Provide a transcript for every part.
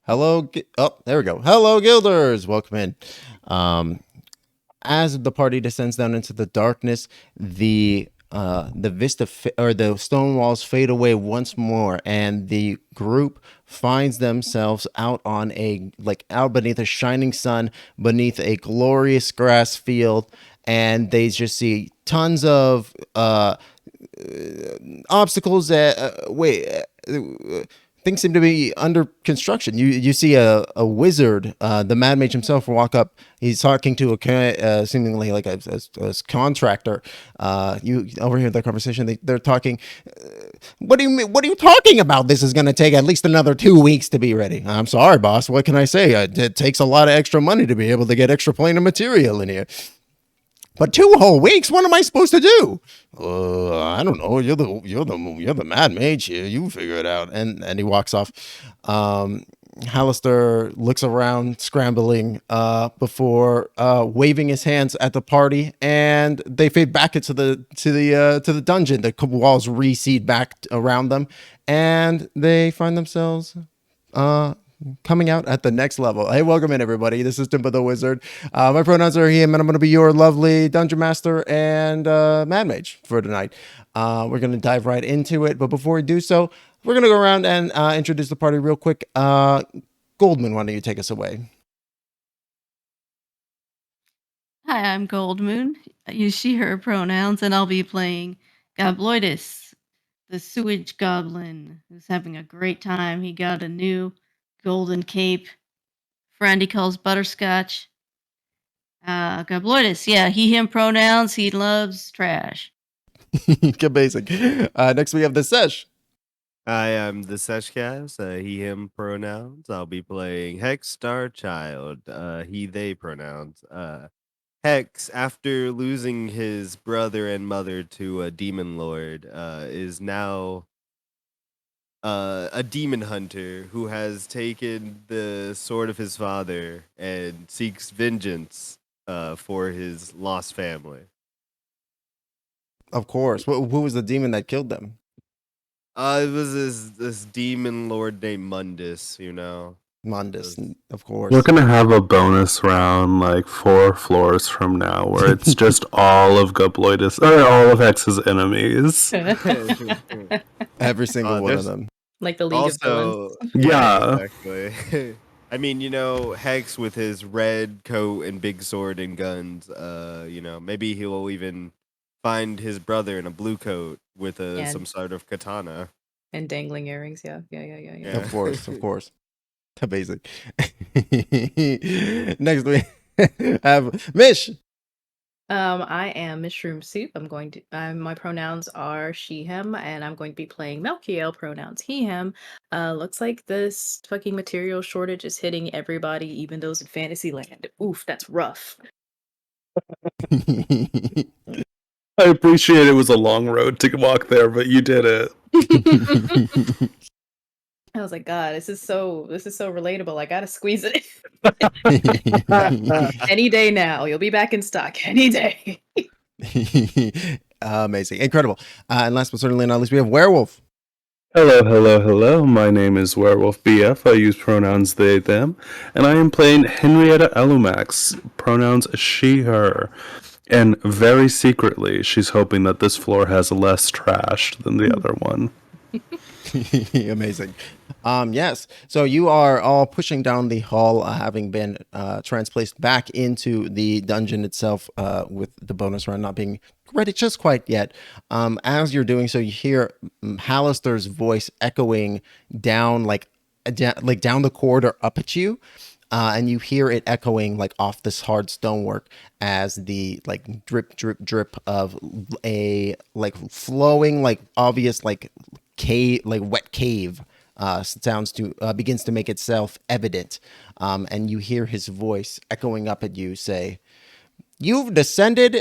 Oh, there we go. Hello, Guilders. Welcome in. As the party descends down into the darkness, the stone walls fade away once more, and the group finds themselves out beneath a shining sun, beneath a glorious grass field, and they just see tons of obstacles things seem to be under construction. You see a wizard, the Mad Mage himself, walk up. He's talking to seemingly like a contractor. You overhear their conversation. They're talking. What do you mean? What are you talking about? This is going to take at least another 2 weeks to be ready. I'm sorry, boss. What can I say? It takes a lot of extra money to be able to get extra plane of material in here. But 2 whole weeks? What am I supposed to do? I don't know. You're the Mad Mage here. You figure it out. And he walks off. Halaster looks around, scrambling, before waving his hands at the party, and they fade back into the dungeon. The walls recede back around them, and they find themselves coming out at the next level. Hey, welcome in, everybody. This is Timba the Wizard. My pronouns are him, and I'm going to be your lovely Dungeon Master and Mad Mage for tonight. We're going to dive right into it, but before we do so, we're going to go around and introduce the party real quick. Goldmoon, why don't you take us away? Hi, I'm Goldmoon. I use she, her pronouns, and I'll be playing Gobloidus, the sewage goblin, who's having a great time. He got a new golden cape. Friend he calls Butterscotch. Gobloidus, yeah, he, him pronouns. He loves trash. Good basic. Next we have TheSesh. I am TheSeshCast, he, him pronouns. I'll be playing Hex Starchild, he, they pronouns. Hex, after losing his brother and mother to a demon lord, is now a demon hunter who has taken the sword of his father and seeks vengeance for his lost family. Of course. Who was the demon that killed them? It was this demon lord named Mundus, Mundus, of course. We're gonna have a bonus round like 4 floors from now where it's just all of Gobloidus or all of Hex's enemies. Every single one of them. Like the League of Villains. Yeah. Exactly. I mean, Hex with his red coat and big sword and guns, maybe he'll even find his brother in a blue coat with some sort of katana. And dangling earrings, yeah. Of course. Basic. Next we have Mish. I am MishroomSoup. My pronouns are she, him, and I'm going to be playing Melkiel, pronouns he, him. Looks like this fucking material shortage is hitting everybody, even those in Fantasyland. Oof, that's rough. I appreciate it was a long road to walk there, but you did it. I was like, God, this is so relatable. I gotta squeeze it in. Any day now. You'll be back in stock any day. Amazing. Incredible. And last but certainly not least, we have Werewolf. Hello. My name is Wherewolfbf. I use pronouns they, them. And I am playing Henrietta Alumax, pronouns she, her. And very secretly, she's hoping that this floor has less trash than the other one. Amazing. Yes. So you are all pushing down the hall, having been transplaced back into the dungeon itself, with the bonus round not being ready just quite yet. As you're doing so, you hear Halaster's voice echoing down, down the corridor up at you. And you hear it echoing off this hard stonework as the drip of a flowing obvious cave, wet cave begins to make itself evident. And you hear his voice echoing up at you say, you're descending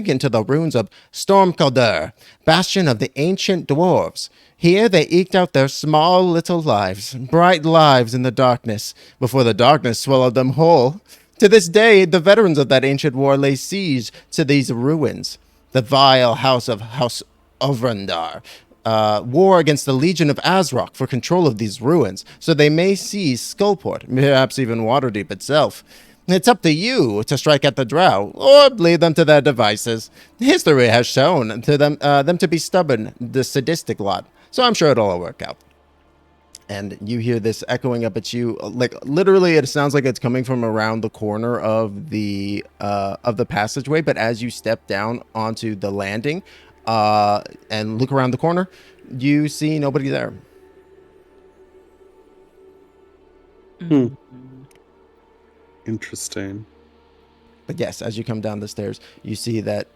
into the ruins of Stormcalder, bastion of the ancient dwarves. Here they eked out their small little lives, bright lives in the darkness, before the darkness swallowed them whole. To this day, the veterans of that ancient war lay siege to these ruins. The vile house of House Ovrandar war against the Legion of Azrock for control of these ruins, so they may seize Skullport, perhaps even Waterdeep itself. It's up to you to strike at the drow, or leave them to their devices. History has shown to them to be stubborn, the sadistic lot, so I'm sure it'll all work out. And you hear this echoing up at you, like literally, it sounds like it's coming from around the corner of the passageway. But as you step down onto the landing, and look around the corner, you see nobody there. Hmm. Interesting. But yes, as you come down the stairs, you see that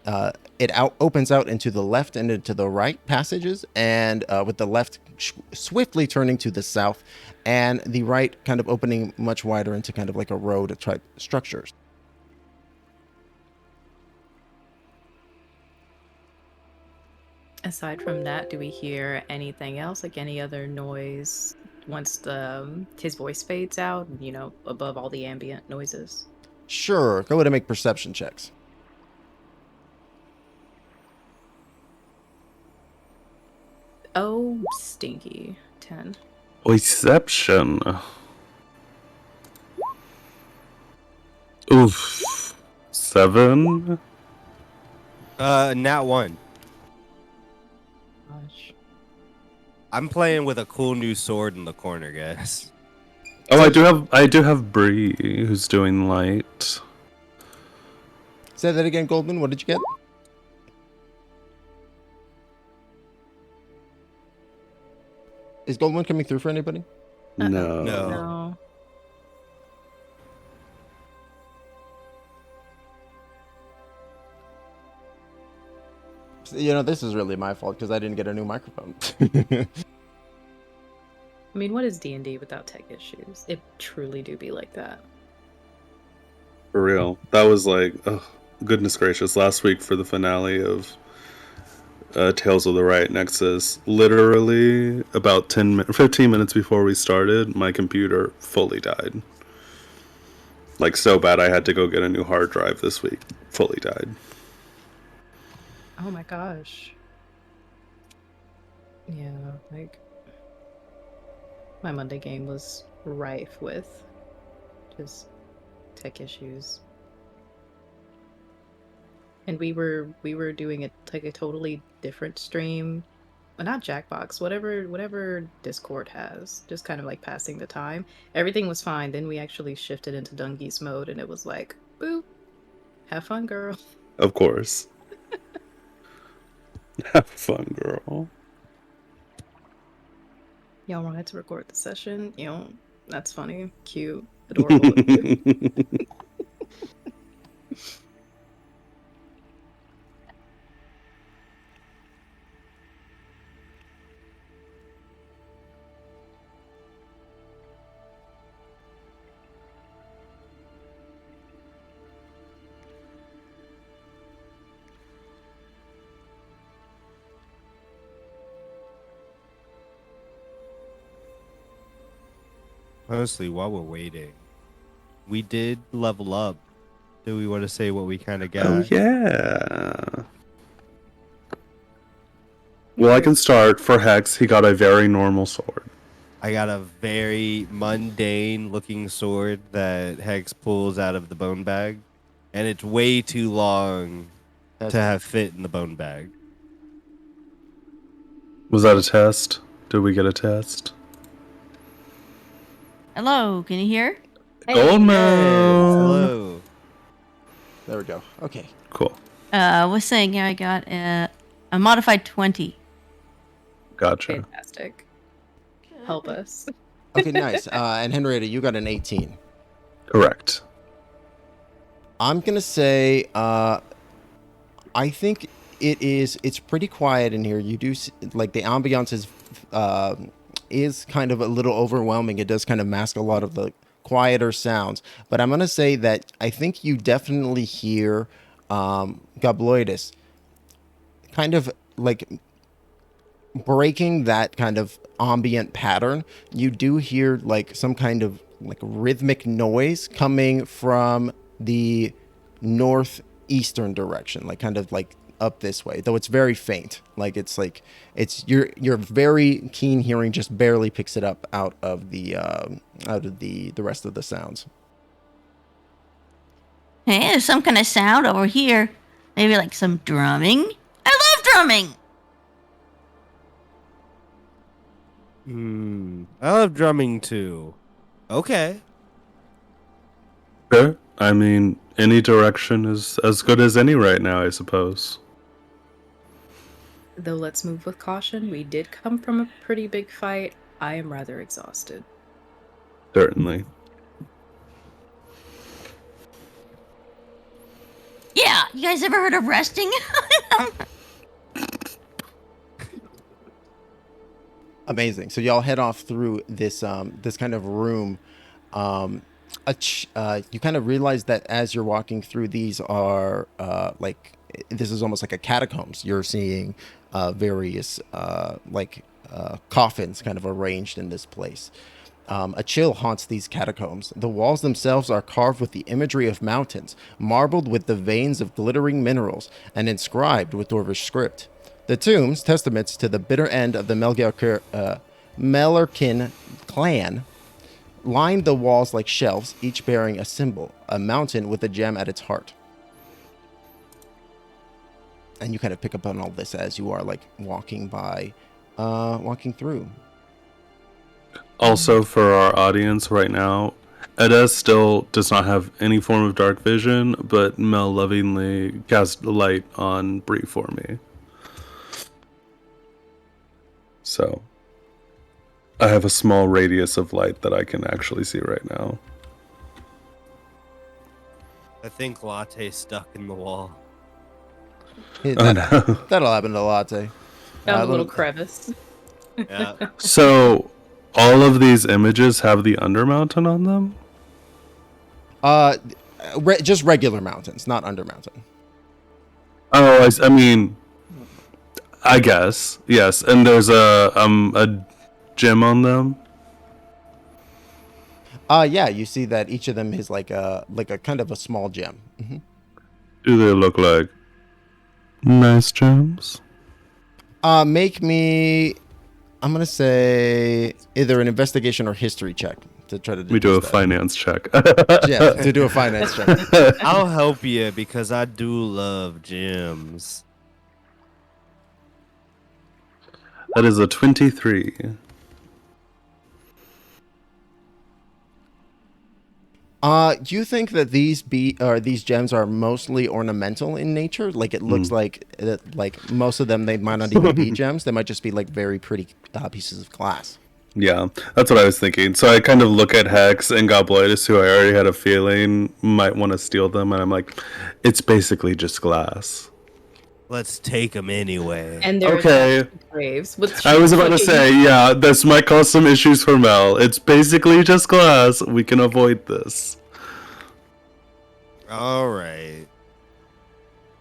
it opens out into the left and into the right passages, and with the left swiftly turning to the south, and the right kind of opening much wider into kind of like a road type structures. Aside from that, do we hear anything else, like any other noise once his voice fades out, above all the ambient noises? Sure, go ahead and make perception checks. Oh, stinky. 10. Reception. Oof. 7. Nat 1. Gosh. I'm playing with a cool new sword in the corner, guys. Oh, I do have Bree who's doing light. Say that again, Goldman. What did you get? Is Goldman coming through for anybody? No. No. This is really my fault because I didn't get a new microphone. I mean, what is D&D without tech issues? It truly do be like that. For real. That was like, oh, goodness gracious. Last week for the finale of Tales of the Right Nexus, literally about 15 minutes before we started, my computer fully died. Like, so bad I had to go get a new hard drive this week. Fully died. Oh my gosh. Yeah, like my Monday game was rife with just tech issues. And we were doing like a totally different stream. Well, not Jackbox, whatever Discord has, just kind of like passing the time. Everything was fine. Then we actually shifted into Dungees mode and it was like, boop, have fun, girl. Of course. Have fun, girl. Y'all wanted to record the session? That's funny, cute, adorable. Of you. Honestly, while we're waiting, we did level up. Do we want to say what we kind of got? Oh, yeah. Well, I can start. For Hex, he got a very normal sword. I got a very mundane looking sword that Hex pulls out of the bone bag, and it's way too long to have fit in the bone bag. Was that a test? Did we get a test? Hello, can you hear? Goldmoon! Hello. There we go. Okay. Cool. I was saying I got a modified 20. Gotcha. Fantastic. Help us. Okay, nice. And Henrietta, you got an 18. Correct. I'm gonna say, I think it's pretty quiet in here. You do like the ambiance is kind of a little overwhelming. It does kind of mask a lot of the quieter sounds. But I'm gonna say that I think you definitely hear Gobloidus kind of like breaking that kind of ambient pattern. You do hear like some kind of like rhythmic noise coming from the northeastern direction, like kind of like up this way, though it's very faint. Like it's your very keen hearing just barely picks it up out of the rest of the sounds. Hey, there's some kind of sound over here. Maybe like some drumming. I love drumming. I love drumming too. Okay. Sure. I mean, any direction is as good as any right now, I suppose. Though let's move with caution. We did come from a pretty big fight. I am rather exhausted. Certainly. Yeah, you guys ever heard of resting? Amazing. So y'all head off through this this kind of room. You kind of realize that as you're walking through, these are this is almost like a catacombs. You're seeing various coffins kind of arranged in this place. A chill haunts these catacombs. The walls themselves are carved with the imagery of mountains, marbled with the veins of glittering minerals, and inscribed with Dwarvish script. The tombs, testaments to the bitter end of the Melkiel clan, line the walls like shelves, each bearing a symbol, a mountain with a gem at its heart. And you kind of pick up on all this as you are walking through. Also, for our audience right now, Edda still does not have any form of dark vision, but Mel lovingly cast light on Bree for me. So, I have a small radius of light that I can actually see right now. I think Latte's stuck in the wall. That'll No. happen to Latte. Found a little crevice. Yeah. So, all of these images have the Undermountain on them? Just regular mountains, not Undermountain. Oh, I mean, I guess yes. And there's a gem on them. Yeah, you see that each of them is like a kind of a small gem. Mm-hmm. Do they look like nice gems? Make me, I'm gonna say either an investigation or history check to try to. We do a that. finance check. Yeah, to do a finance check. I'll help you because I do love gems. That is a 23. Do you think that these gems are mostly ornamental in nature? Like it looks like most of them, they might not even be gems. They might just be like very pretty pieces of glass. Yeah, that's what I was thinking. So I kind of look at Hex and Gobloidus, who I already had a feeling might want to steal them, and I'm like, it's basically just glass. Let's take them anyway. And they're Okay. graves. With I was about to fucking- say, yeah, this might cause some issues for Mel. It's basically just glass. We can avoid this. All right.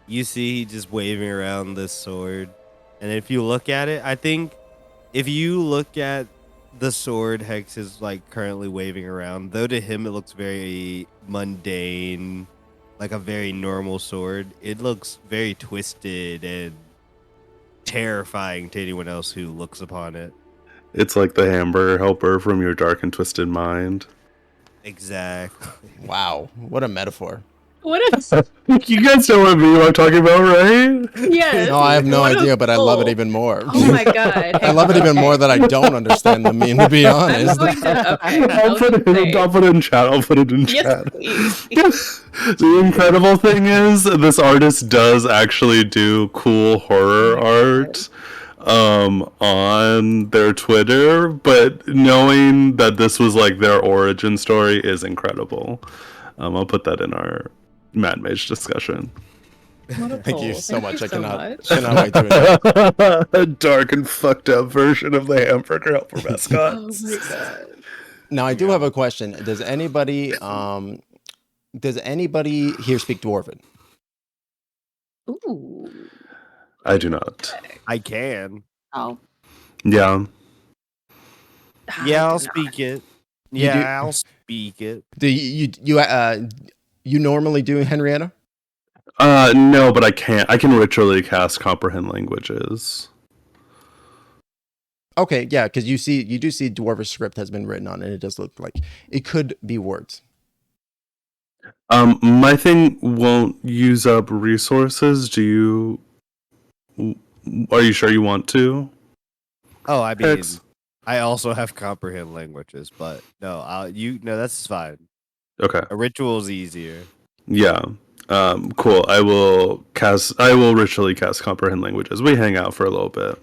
You see, he just waving around this sword, and if you look at it, I think if you look at the sword Hex is like currently waving around, though to him it looks very mundane, like a very normal sword, it looks very twisted and terrifying to anyone else who looks upon it. It's like the hamburger helper from your dark and twisted mind. Exactly. Wow, what a metaphor. What is? You guys know what meme I'm talking about, right? Yes. No, I have no what a idea, but I love it pull. even more. Oh my god! I love it even more that I don't understand the meme, to be I'm honest. going to. Okay, I'll put it in chat. I'll put it in Yes, chat. please. The incredible thing is, this artist does actually do cool horror art on their Twitter, but knowing that this was like their origin story is incredible. I'll put that in our Mad Mage discussion. What a Thank you pull. so Thank much. you I so cannot much. wait to it. A dark and fucked up version of the hamburger helper Oh mascot. my god. Now, I do have a question. Does anybody here speak Dwarven? Ooh. I do not. I can. Oh, Yeah. Yeah, I I'll do not. speak it. You Yeah, do- I'll speak it. Do you normally do, Henrietta? No, but I can't. I can ritually cast comprehend languages. Okay, yeah, because you do see Dwarvish script has been written on, and it does look like it could be words. My thing won't use up resources. Are you sure you want to? Oh, I mean, Hex? I also have comprehend languages, but no, that's fine. Okay. A ritual's easier. Yeah. Cool. I will ritually cast comprehend languages. We hang out for a little bit.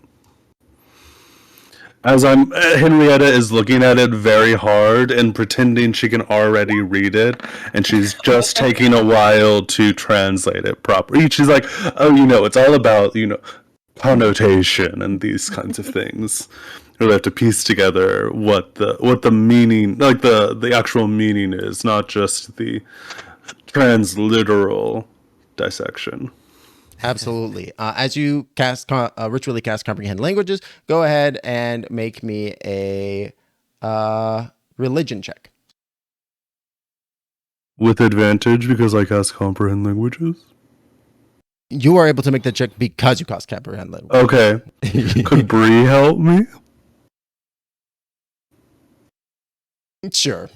As Henrietta is looking at it very hard and pretending she can already read it, and she's just taking a while to translate it properly. She's like, "Oh, it's all about connotation and these kinds of things." We have to piece together what the meaning, like the actual meaning is, not just the transliteral dissection. Absolutely. As you ritually cast comprehend languages, go ahead and make me a religion check. With advantage because I cast comprehend languages? You are able to make the check because you cast comprehend languages. Okay. Could Bree help me? Sure.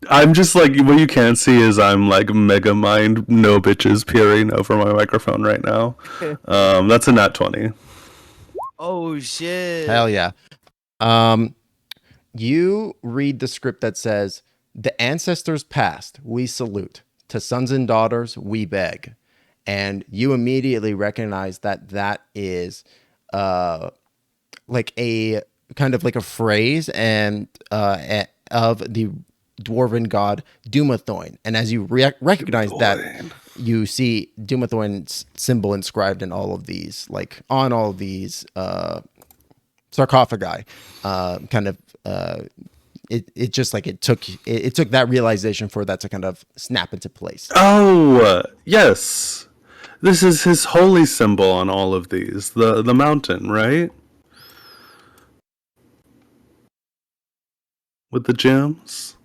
I'm just like, what you can't see is I'm like mega mind, no bitches peering over my microphone right now. That's a nat 20. Oh shit! Hell yeah. You read the script that says, "The ancestors past, we salute. To sons and daughters, we beg." And you immediately recognize that is like a kind of like a phrase and of the dwarven god Dumathoin. And as you recognize that, you see Dumathoin's symbol inscribed in all of these, like on all of these sarcophagi. It just like it took that realization for that to kind of snap into place. Oh, yes. This is his holy symbol on all of these. The mountain, right? With the gems?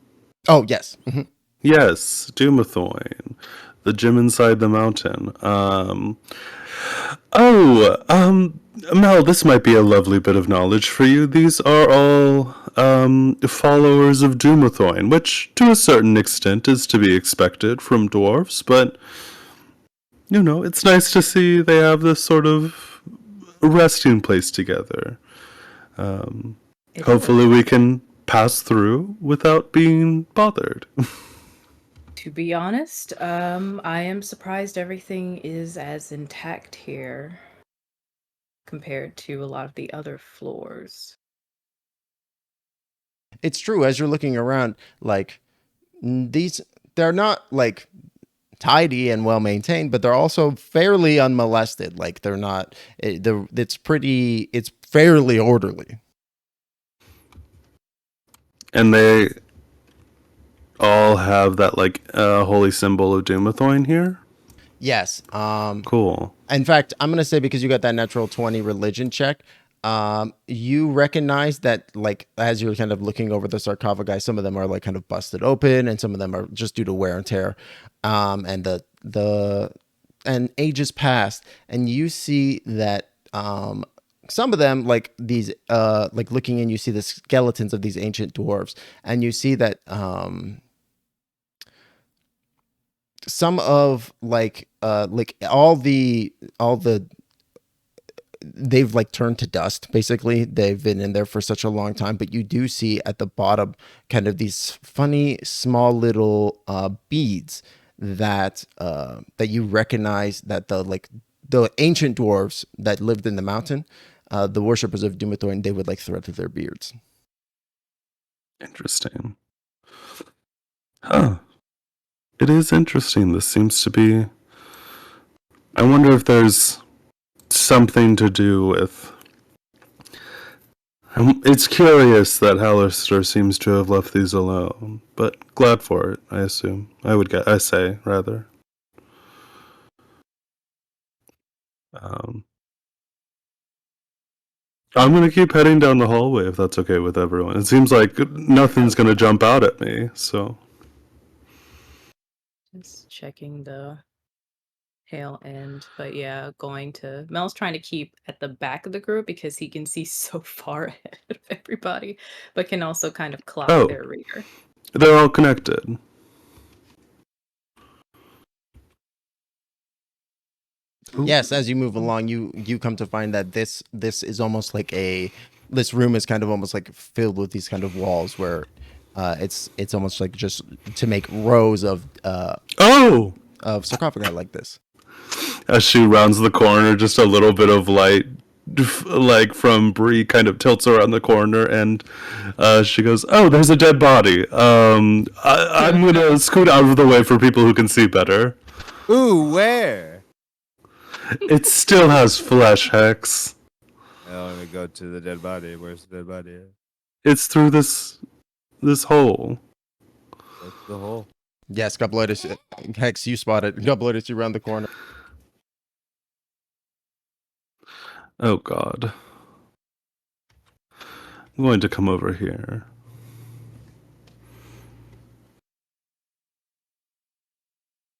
Oh yes. Mm-hmm. Yes, Dumathoin. The gem inside the mountain. Mel, this might be a lovely bit of knowledge for you. These are all followers of Dumathoin, which to a certain extent is to be expected from dwarves, but it's nice to see they have this sort of resting place together. Hopefully we can pass through without being bothered. To be honest, I am surprised everything is as intact here compared to a lot of the other floors. It's true. As you're looking around, like they're not like tidy and well maintained, but they're also fairly unmolested. Like they're not. It's fairly orderly. And they all have that like holy symbol of Dumathoin here. Yes. Cool. In fact, I'm gonna say because you got that natural 20 religion check, you recognize that like as you're kind of looking over the sarcophagi, some of them are like kind of busted open, and some of them are just due to wear and tear, and and ages past, and you see that some of them like these like looking in, you see the skeletons of these ancient dwarves, and you see that some of like all the they've like turned to dust. Basically, they've been in there for such a long time, but you do see at the bottom kind of these funny small little beads that you recognize that the ancient dwarves that lived in the mountain, the worshippers of Dumathoin, they would like thread through their beards. Interesting. Huh. It is interesting. This seems to be... I wonder if there's something to do with... It's curious that Halaster seems to have left these alone, but glad for it, I assume. I say, rather. I'm going to keep heading down the hallway if that's okay with everyone. It seems like nothing's going to jump out at me, so... Just checking the tail end. But yeah, Mel's trying to keep at the back of the group because he can see so far ahead of everybody, but can also kind of clock Oh, their rear. they're all connected. Ooh. Yes, as you move along, you come to find that this is almost like this room is kind of almost like filled with these kind of walls where it's almost like just to make rows of Oh! sarcophagi like this. As she rounds the corner, just a little bit of light, like from Bree, kind of tilts around the corner, and she goes, "Oh, there's a dead body. I'm gonna scoot out of the way for people who can see better. Ooh, where? It still has flesh, Hex. I want to go to the dead body. Where's the dead body? It's through this hole." What's the hole? Yes, Gobloidus, Hex, you spot it. Gobloidus, you round the corner. Oh God. I'm going to come over here.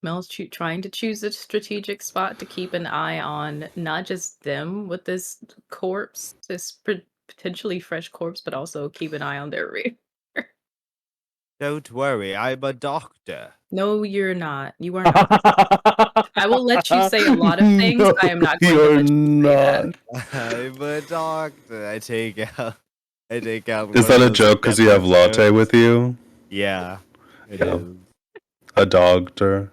Mel's trying to choose a strategic spot to keep an eye on not just them with this corpse, this potentially fresh corpse, but also keep an eye on their rear. Don't worry, I'm a doctor. No, you're not. You are not. I will let you say a lot of things. No, I am not going to you're let you say that. not. I'm a doctor. I take out. Is that a joke because you have latte with you? Yeah, it Yeah. is. A doctor.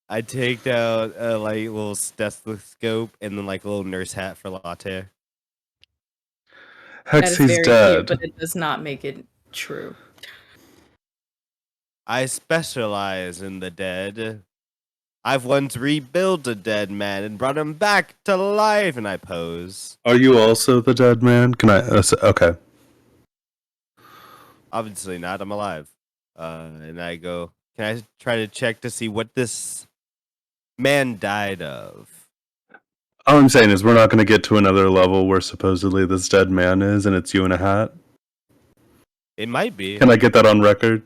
I take out a like little stethoscope and then like a little nurse hat for latte. That Hex, is he's very dead. cute, but it does not make it true. I specialize in the dead. I've once rebuilt a dead man and brought him back to life, and I pose. Are you also the dead man? Can I? Okay. Obviously not. I'm alive. And I go, can I try to check to see what this man died of? All I'm saying is we're not going to get to another level where supposedly this dead man is, and it's you in a hat. It might be. Can I get that on record?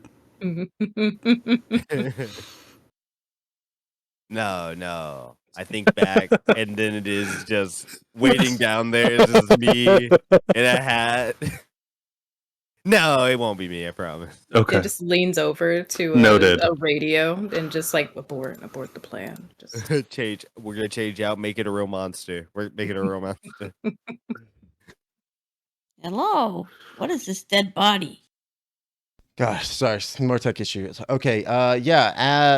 No. I think back, and then it is just waiting down there. It's just me in a hat. No, it won't be me. I promise. Okay. It just leans over to Noted. a radio and just like abort the plan. Just Change. We're gonna change out. Make it a real monster. We're making it a real monster. Hello. What is this dead body? Gosh, sorry, more tech issues. Okay,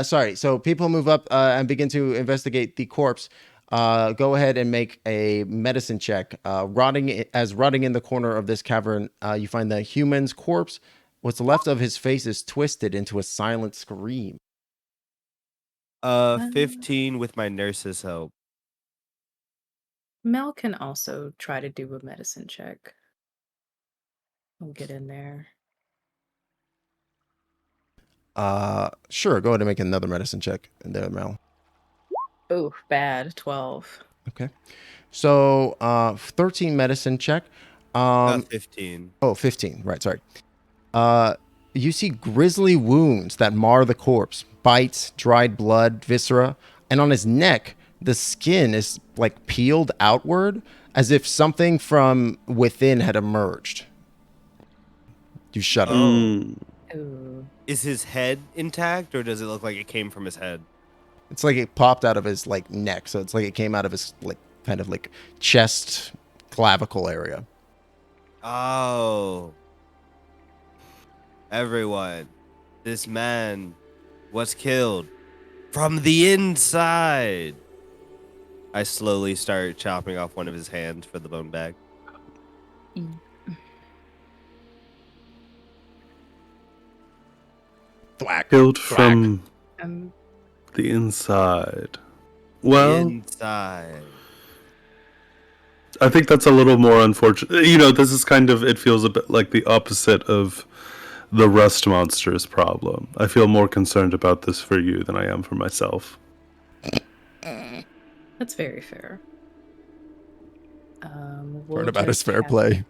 sorry. So people move up and begin to investigate the corpse. Go ahead and make a medicine check. Rotting in the corner of this cavern, you find the human's corpse. What's left of his face is twisted into a silent scream. 15 with my nurse's help. Mel can also try to do a medicine check. We'll get in there. Sure. Go ahead and make another medicine check there, Mel. Oh, bad. 12. Okay. So, 13 medicine check. 15. Oh, 15. Right. Sorry. You see grisly wounds that mar the corpse, bites, dried blood, viscera, and on his neck, the skin is like peeled outward as if something from within had emerged. You shudder. Mm. Ooh. Is his head intact, or does it look like it came from his head? It's like it popped out of his like neck, so it's like it came out of his like kind of like chest clavicle area. Oh. Everyone, this man was killed from the inside. I slowly start chopping off one of his hands for the bone bag. Thwack. Killed Thwack. from Um, the inside. Well, Inside. I think that's a little more unfortunate. You know, this is kind of, it feels a bit like the opposite of the rust monster's problem. I feel more concerned about this for you than I am for myself. that's very fair. We'll Turnabout is just fair have- play.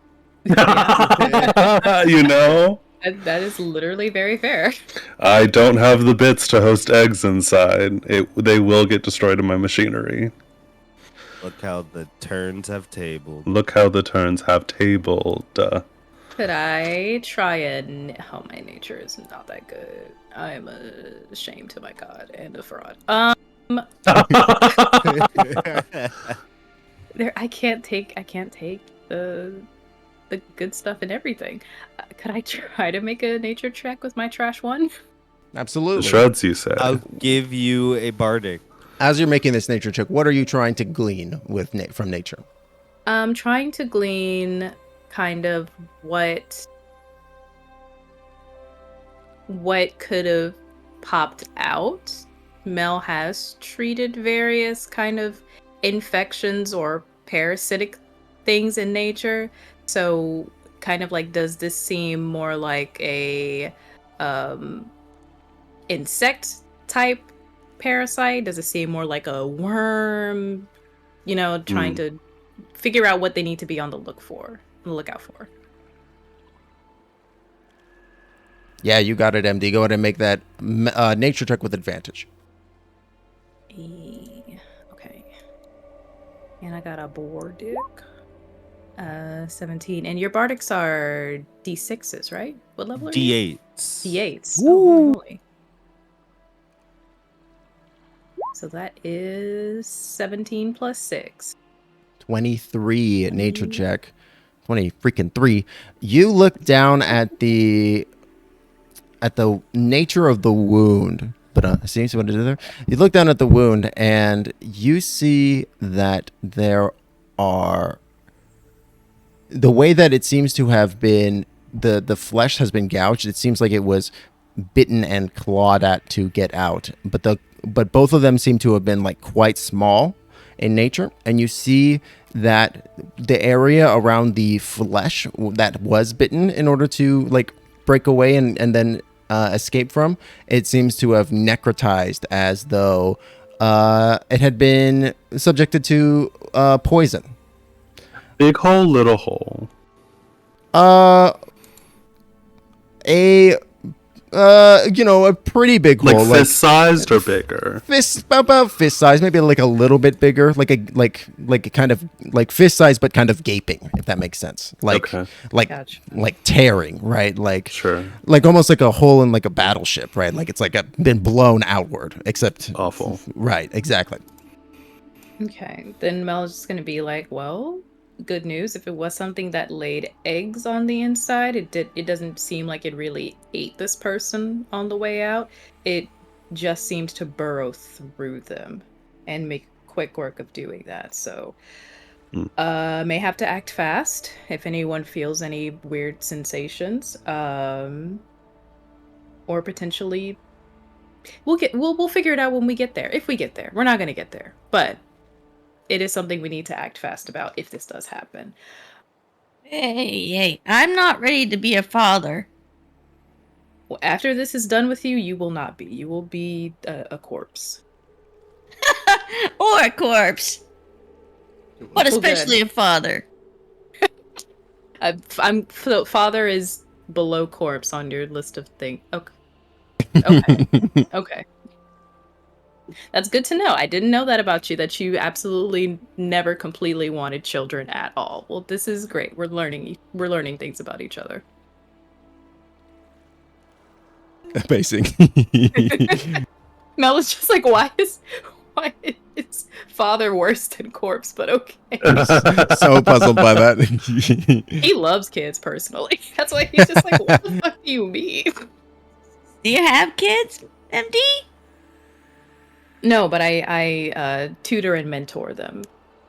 Yeah. You know? That is literally very fair. I don't have the bits to host eggs inside. They will get destroyed in my machinery. Look how the turns have tabled. Look how the turns have tabled. Could I try and... Oh, my nature is not that good. I am a shame to my god and a fraud. I can't take the good stuff and everything. Could I try to make a nature check with my trash one? Absolutely. Shreds, you say? I'll give you a bardic. As you're making this nature check, what are you trying to glean from nature? I'm trying to glean kind of what could have popped out. Mel has treated various kind of infections or parasitic things in nature. So kind of like, does this seem more like a insect type parasite? Does it seem more like a worm? You know, trying to figure out what they need to be on the lookout for. Yeah, you got it, MD. Go ahead and make that nature check with advantage. Okay. And I got a Bordic. 17. And your Bardics are D6s, right? What level are you? D8s. D8s. Woo. Oh, holy moly. So that is 17 plus 6. 23 nature check. 20 freaking 3. You look down at the nature of the wound. But see what I did there? You look down at the wound and you see that there are, the way that it seems to have been, the flesh has been gouged. It seems like it was bitten and clawed at to get out. But both of them seem to have been like quite small in nature, and you see that the area around the flesh that was bitten in order to like break away and then escape from, it seems to have necrotized as though it had been subjected to poison. Big hole, little hole. A pretty big Like hole, fist sized or bigger? fist, about fist size, maybe like a little bit bigger, like a kind of like fist size, but kind of gaping, if that makes sense. Like Okay. Gotcha. like tearing, right? Like Sure. like almost like a hole in like a battleship, right? Like it's like been blown outward, except Awful. right, exactly. Okay. Then Mel's just going to be like, well, good news. If it was something that laid eggs on the inside, it doesn't seem like it really ate this person on the way out. It just seemed to burrow through them and make quick work of doing that. So may have to act fast if anyone feels any weird sensations. Or potentially we'll figure it out when we get there. If we get there. We're not gonna get there. But it is something we need to act fast about if this does happen. Hey, I'm not ready to be a father. Well, after this is done with you, you will not be. You will be a corpse. Or a corpse. But Well, good. especially a father. So father is below corpse on your list of things. Okay. Okay. That's good to know. I didn't know that about you, that you absolutely never completely wanted children at all. Well, this is great. We're learning things about each other. Amazing. Mel is just like, why is father worse than corpse? But okay. So puzzled by that. He loves kids personally. That's why he's just like, what the fuck do you mean? Do you have kids, MD? No, but I tutor and mentor them.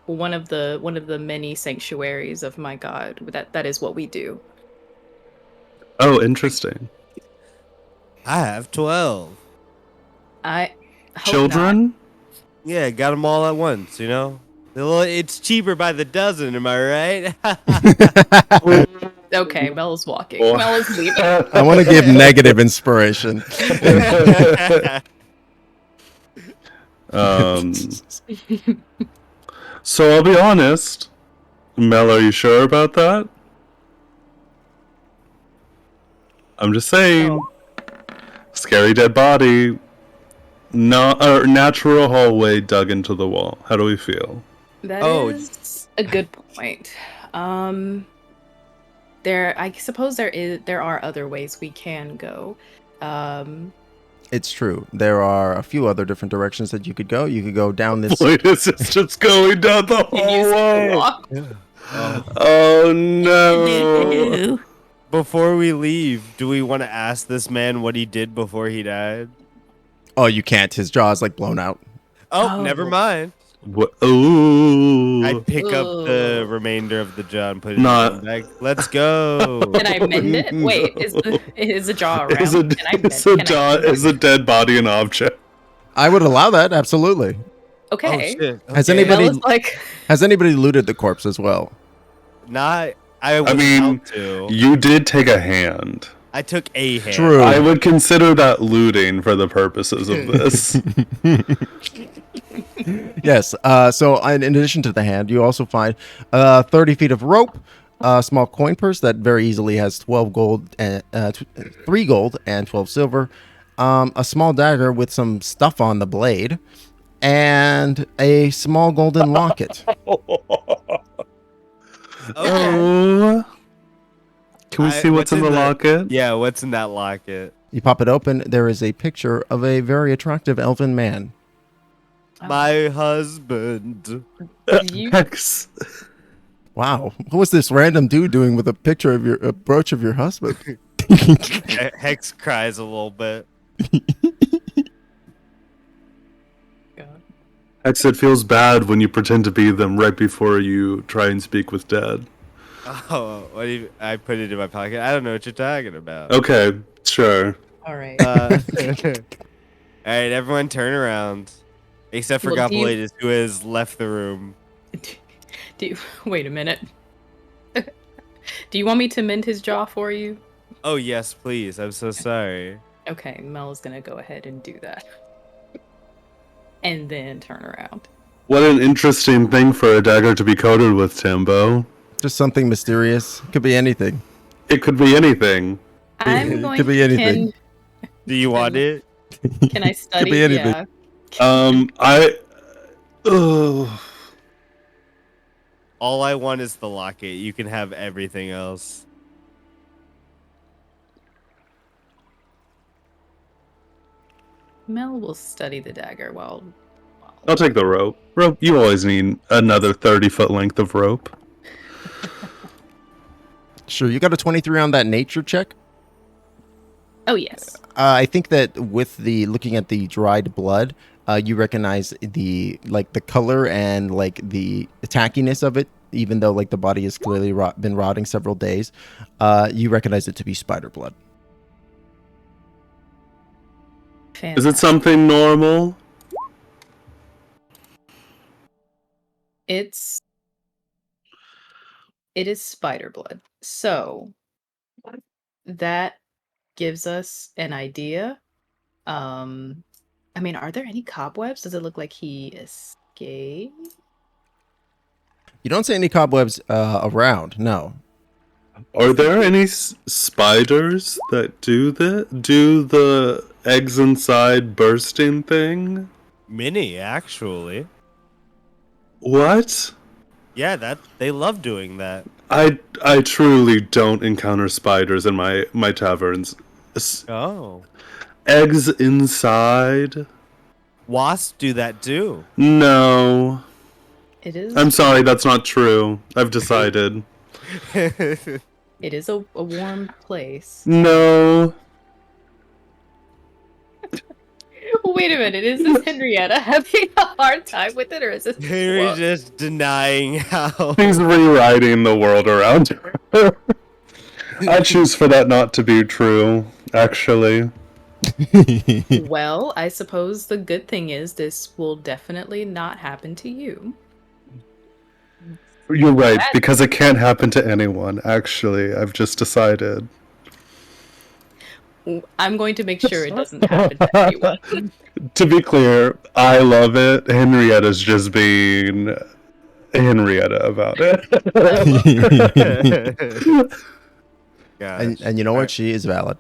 One of the many sanctuaries of my god. That is what we do. Oh, interesting. I have 12. I hope Children? Yeah, got them all at once, you know? It's cheaper by the dozen, am I right? not. Okay, Mel is walking. Oh. Mel is leaving. I want to give negative inspiration. So I'll be honest. Mel, are you sure about that? I'm just saying. No. Scary dead body. No, or natural hallway dug into the wall. How do we feel? That Oh. is a good point. I suppose there are other ways we can go. It's true. There are a few other different directions that you could go. You could go down this. Gobloidus is just going down the Can you hallway. walk? Oh no! Before we leave, do we want to ask this man what he did before he died? Oh, you can't. His jaw is like blown out. Oh, Oh. never mind. What? Ooh! I pick up the Ooh. remainder of the jaw and put it Not- in the bag. Let's go. Can I mend it? Wait, is the jaw around? Is a, Can I mend- is a, can I jaw, mend it? is a dead body an object? I would allow that. Absolutely. Oh Okay. shit. Has Okay. anybody- Bella's like, Has anybody looted the corpse as well? Not. I was mean, about to. You did take a hand. I took a hand. True. I would consider that looting for the purposes of this. Yes. So in addition to the hand, you also find 30 feet of rope, a small coin purse that very easily has 12 gold, and 3 gold and 12 silver, a small dagger with some stuff on the blade, and a small golden locket. Okay. Oh. Can we see what's in the locket? Yeah, what's in that locket? You pop it open. There is a picture of a very attractive elven man. My husband. you, Hex. Wow, what was this random dude doing with a picture of a brooch of your husband? Hex cries a little bit. God. Hex, it feels bad when you pretend to be them right before you try and speak with dead. Oh, what do you, I put it in my pocket. I don't know what you're talking about. Okay, sure. All right. All right, everyone turn around. Except for Well, do you- Gobloidus, who has left the room. Wait a minute. Do you want me to mend his jaw for you? Oh, yes, please. I'm so sorry. Okay, Mel is gonna go ahead and do that. And then turn around. What an interesting thing for a dagger to be coated with, Timbo. Just something mysterious. Could be anything. It could be anything. I'm It going could be anything. Do you want it? Can I study? be anything. Yeah. Ugh. All I want is the locket. You can have everything else. Mel will study the dagger while I'll take the rope. Rope, you always need another 30-foot length of rope. Sure, you got a 23 on that nature check. Oh yes. I think that with the looking at the dried blood, you recognize the color and like the tackiness of it, even though like the body has clearly been rotting several days. You recognize it to be spider blood. Is it something normal? It is spider blood. So that gives us an idea. I mean, are there any cobwebs? Does it look like he escaped? You don't see any cobwebs around. No. Are there any spiders that do the eggs inside bursting thing? Mini, actually. What? Yeah, they love doing that. I truly don't encounter spiders in my taverns. Oh. Eggs inside? Wasps do that too. No. It is. I'm sorry, that's not true. I've decided. It is a warm place. No. Wait a minute. Is this Henrietta having a hard time with it, or is this? You're just denying how. He's rewriting the world around her. I choose for that not to be true, actually. Well, I suppose the good thing is this will definitely not happen to you. You're right, because it can't happen to anyone, actually. I've just decided. I'm going to make sure it doesn't happen to anyone. To be clear, I love it. Henrietta's just being Henrietta about it. And Gosh. you know All what? right. She is valid.